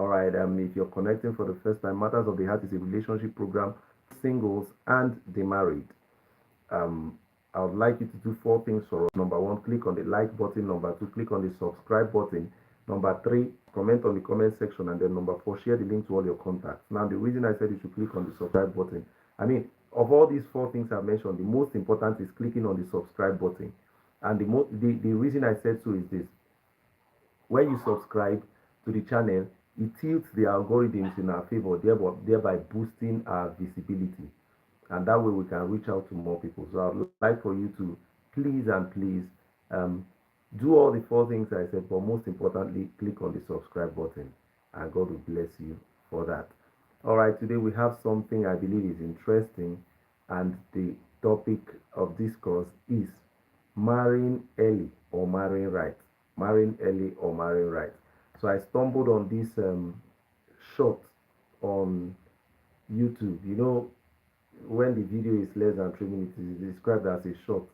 All right. If you're connecting for the first time, Matters of the Heart is a relationship program, singles and the married. Um, I would like you to do four things for us. Number one, click on the like button. Number two, click on the subscribe button. Number three, comment on the comment section. And then number four, share the link to all your contacts. Now, the reason I said you should click on the subscribe button, I mean, of all these four things I've mentioned, the most important is clicking on the subscribe button. And the reason I said so is this: when you subscribe to the channel, it tilts the algorithms in our favor, thereby boosting our visibility. And that way we can reach out to more people. So I'd like for you to please um, do all the four things I said, but most importantly, click on the subscribe button, and God will bless you for that. All right, today we have something I believe is interesting, and the topic of discourse is marrying early or marrying right. Marrying early or marrying right. So I stumbled on this short on YouTube. You know, when the video is less than 3 minutes, it is described as a short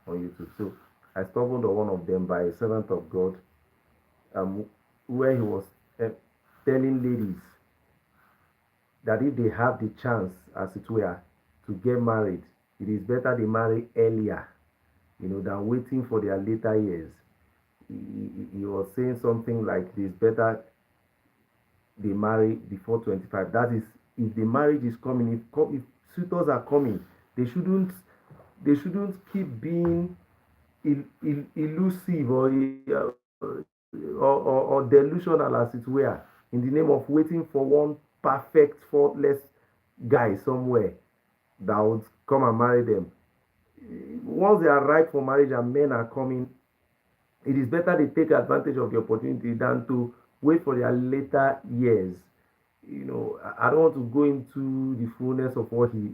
on YouTube. So I stumbled on one of them by a servant of God, um, where he was uh, telling ladies that if they have the chance, as it were, to get married, it is better they marry earlier, than waiting for their later years. He was saying something like it is better they marry before 25. That is, if the marriage is coming, if suitors are coming, they shouldn't keep being elusive or delusional, as it were, in the name of waiting for one perfect faultless guy somewhere that would come and marry them. Once they are ripe for marriage and men are coming, it is better they take advantage of the opportunity than to wait for their later years. I don't want to go into the fullness of what he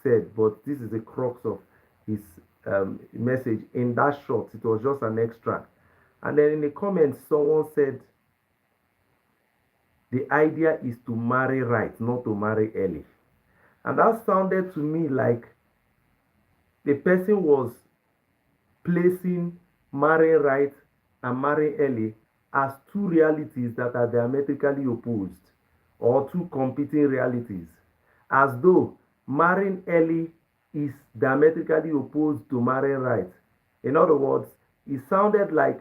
said, but this is the crux of his message. In that short, it was just an extract. And then in the comments, someone said the idea is to marry right, not to marry early. And that sounded to me like the person was placing marrying right and marrying early as two realities that are diametrically opposed, or two competing realities, as though marrying early is diametrically opposed to marrying right. In other words, it sounded like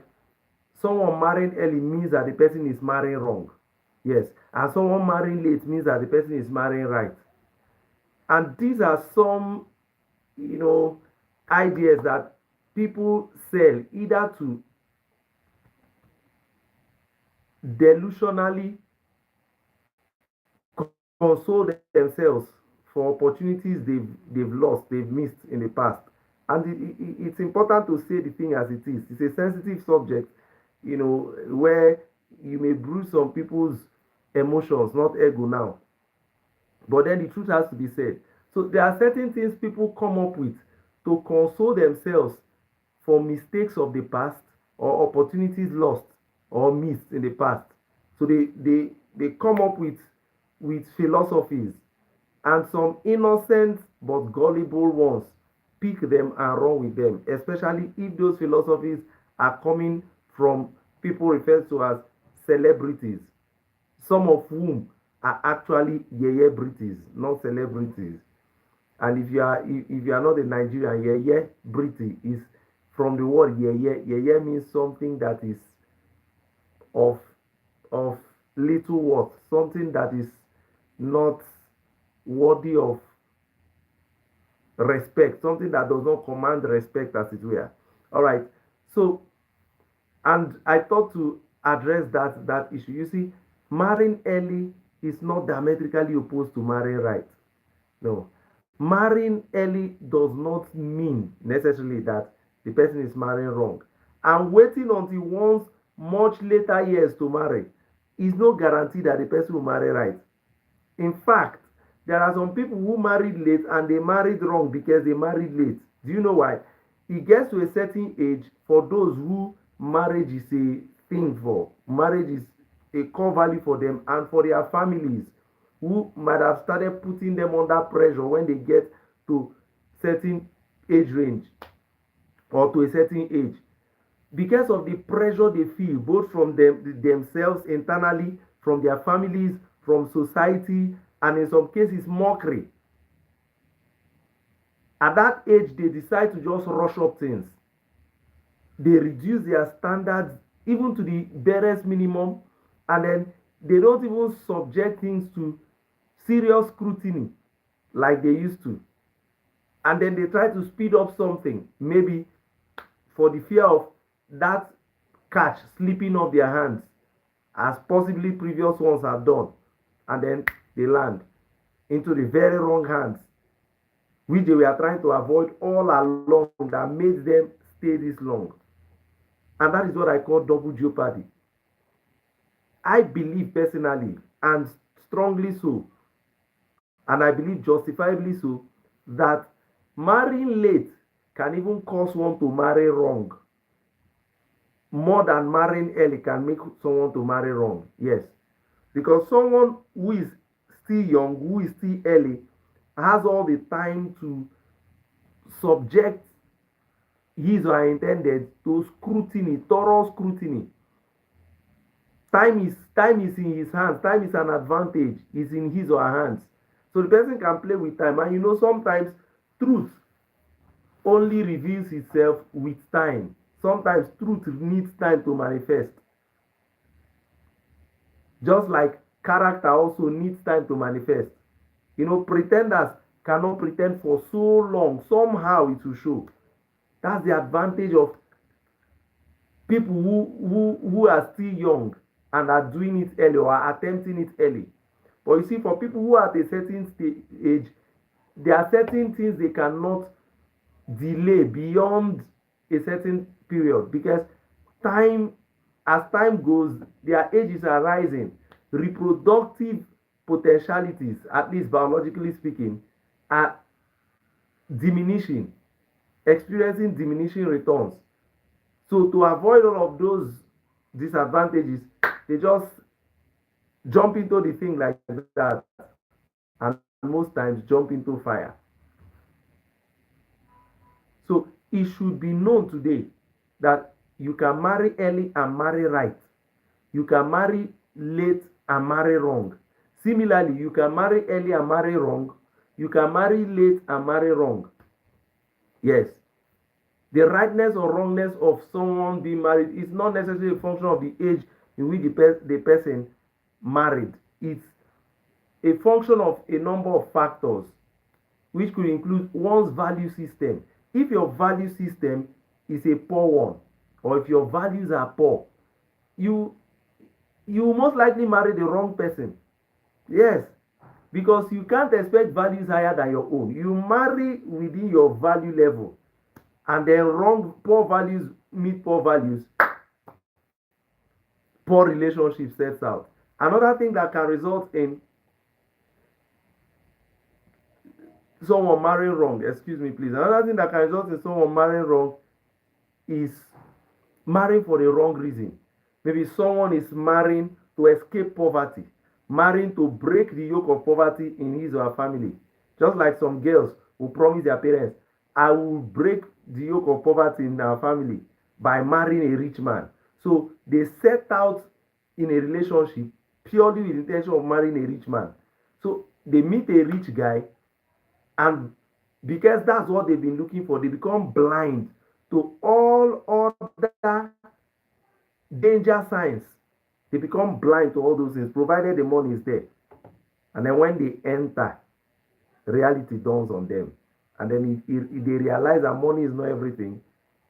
someone marrying early means that the person is marrying wrong. Yes, and someone marrying late means that the person is marrying right. And these are some, ideas that people sell either to delusionally console themselves for opportunities they've lost, they've missed in the past. And it's important to say the thing as it is. It's a sensitive subject, where you may bruise some people's emotions, not ego now. But then the truth has to be said. So there are certain things people come up with to console themselves for mistakes of the past or opportunities lost or missed in the past. So they come up with philosophies, and some innocent but gullible ones pick them and run with them, especially if those philosophies are coming from people referred to as celebrities, some of whom are actually yeye not celebrities. And if you are not a Nigerian, yeye briti is from the word yeye. Yeye means something that is of of little worth, something that is not worthy of respect, something that does not command respect, as it were. All right. So, and I thought to address that issue. You see, marrying early is not diametrically opposed to marrying right. No. Marrying early does not mean necessarily that the person is marrying wrong. And waiting until one's much later years to marry is no guarantee that the person will marry right. In fact, there are some people who married late and they married wrong because they married late. Do you know why? It gets to a certain age for those who marriage is a thing for. Marriage is a core value for them and for their families, who might have started putting them under pressure when they get to certain age range or to a certain age, because of the pressure they feel both from themselves internally from their families, from society, and in some cases, mockery. At that age, they decide to just rush up things. They reduce their standards even to the barest minimum, and then they don't even subject things to serious scrutiny like they used to. And then they try to speed up something, maybe for the fear of that catch slipping off their hands, as possibly previous ones have done, and then they land into the very wrong hands, which they were trying to avoid all along, that made them stay this long. And that is what I call double jeopardy. I believe personally, and strongly so, and I believe justifiably so, that marrying late can even cause one to marry wrong more than marrying early can make someone to marry wrong. Yes, because someone who is still young, who is still early, has all the time to subject his or her intended to scrutiny, thorough scrutiny. Time is in his hands. Time is an advantage. Is in his or her hands. So the person can play with time. And you know, sometimes truth only reveals itself with time. Sometimes truth needs time to manifest. Just like character also needs time to manifest. You know, pretenders cannot pretend for so long. Somehow it will show. That's the advantage of people who are still young and are doing it early or are attempting it early. But you see, for people who are at a certain age, there are certain things they cannot delay beyond a certain period, because time, as time goes, their ages are rising. Reproductive potentialities, at least biologically speaking, are diminishing, experiencing diminishing returns. So to avoid all of those disadvantages, they just jump into the thing like that, and most times jump into fire. So it should be known today that you can marry early and marry right. You can marry late and marry wrong. Similarly, you can marry early and marry wrong. You can marry late and marry wrong. Yes. The rightness or wrongness of someone being married is not necessarily a function of the age in which the person married. It's a function of a number of factors, which could include one's value system. If your value system is a poor one, or if your values are poor, you most likely marry the wrong person. Yes, because you can't expect values higher than your own. You marry within your value level, and then poor values meet poor values, poor relationship sets out. Another thing that can result in someone marrying wrong, excuse me please, another thing that can result in someone marrying wrong is marrying for the wrong reason. Maybe someone is marrying to escape poverty, marrying to break the yoke of poverty in his or her family. Just like some girls who promise their parents, I will break the yoke of poverty in our family by marrying a rich man. So they set out in a relationship purely with the intention of marrying a rich man. So they meet a rich guy, and because that's what they've been looking for, they become blind to all other danger signs. They become blind to all those things, provided the money is there. And then when they enter, reality dawns on them. And then if they realize that money is not everything,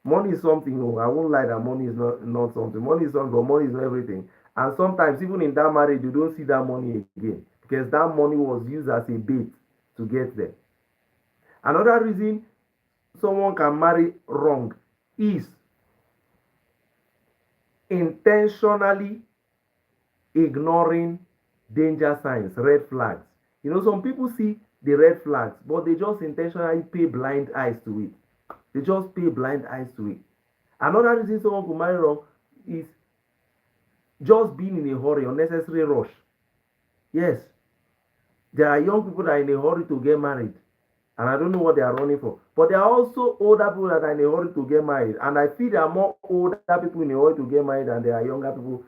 money is something. Oh, I won't lie that money is not something. Money is something, but money is not everything. And sometimes, even in that marriage, you don't see that money again, because that money was used as a bait to get there. Another reason someone can marry wrong is intentionally ignoring danger signs, red flags. You know, some people see the red flags, but they just intentionally pay blind eyes to it. They just pay blind eyes to it. Another reason someone could marry wrong is just being in a hurry, unnecessary rush. Yes, there are young people that are in a hurry to get married, and I don't know what they are running for. But there are also older people that are in a hurry to get married, and I feel there are more older people in a hurry to get married than there are younger people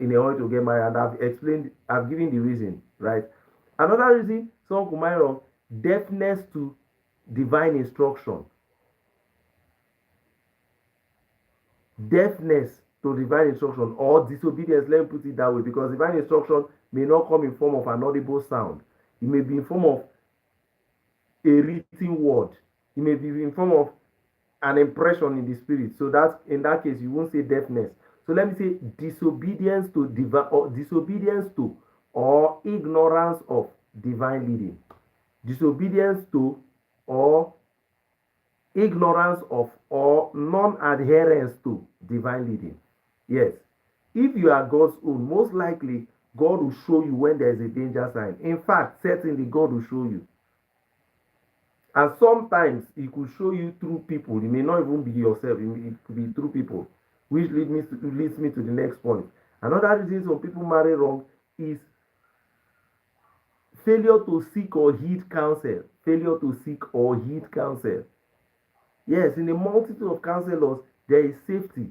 in a hurry to get married, and I've given the reason, right? Another reason someone could marry wrong, deafness to divine instruction. Deafness to divine instruction or disobedience, let me put it that way, because divine instruction may not come in form of an audible sound. It may be in form of a written word. It may be in form of an impression in the spirit. So that in that case, you won't say deafness. So let me say disobedience to divine, or disobedience to or ignorance of divine leading. Disobedience to or ignorance of or non-adherence to divine leading. Yes, if you are God's own, most likely God will show you when there is a danger sign. In fact, certainly God will show you. And sometimes He could show you through people. It may not even be yourself. It could be through people, which leads me to the next point. Another reason some people marry wrong is failure to seek or heed counsel. Failure to seek or heed counsel. Yes, in a multitude of counselors, there is safety.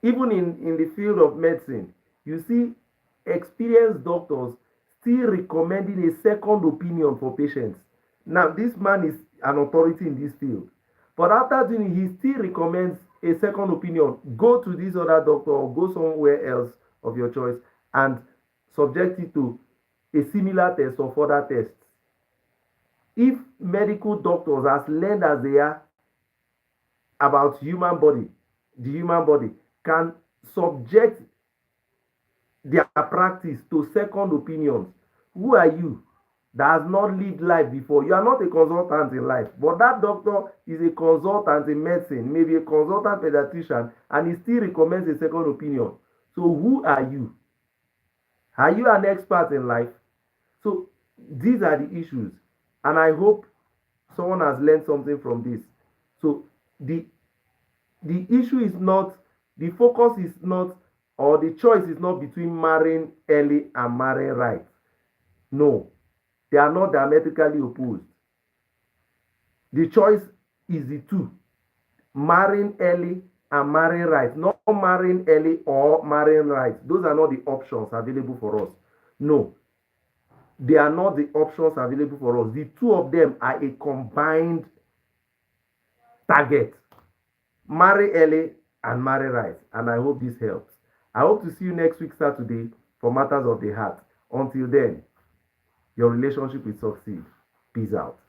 Even in the field of medicine, you see experienced doctors still recommending a second opinion for patients. Now, this man is an authority in this field. But after doing it, he still recommends a second opinion. Go to this other doctor or go somewhere else of your choice and subject it to a similar test or further tests. If medical doctors, as learned as they are about the human body, can subject their practice to second opinions, who are you that has not lived life before? You are not a consultant in life, but that doctor is a consultant in medicine, maybe a consultant pediatrician, and he still recommends a second opinion. So who are you? Are you an expert in life? So these are the issues, and I hope someone has learned something from this. So the issue is not, the focus is not, or the choice is not between marrying early and marrying right. No, they are not diametrically opposed. The choice is the two: marrying early and marrying right, not marrying early or marrying right. Those are not the options available for us. No, they are not the options available for us. The two of them are a combined target: marry early and marry right. And I hope this helps. I hope to see you next week Saturday for Matters of the Heart. Until then, your relationship will succeed. Peace out.